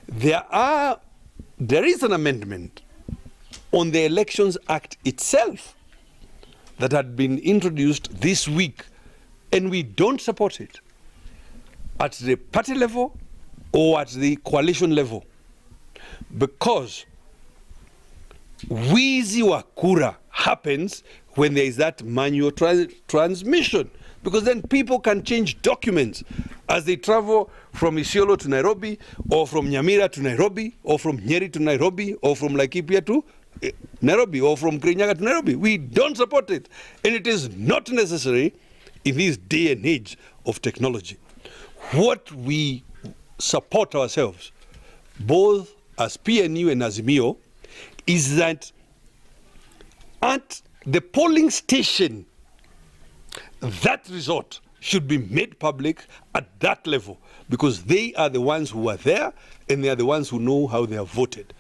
There is an amendment on the Elections Act itself that had been introduced this week, and we don't support it at the party level or at the coalition level, because wizi wa kura happens when there is that manual transmission, because then people can change documents as they travel from Isiolo to Nairobi, or from Nyamira to Nairobi, or from Nyeri to Nairobi, or from Laikipia to Nairobi, or from Kirinyaga to Nairobi. We don't support it, and it is not necessary in this day and age of technology. What we support ourselves, both as PNU and as Azimio, is that at the polling station, that result should be made public at that level, because they are the ones who are there and they are the ones who know how they have voted.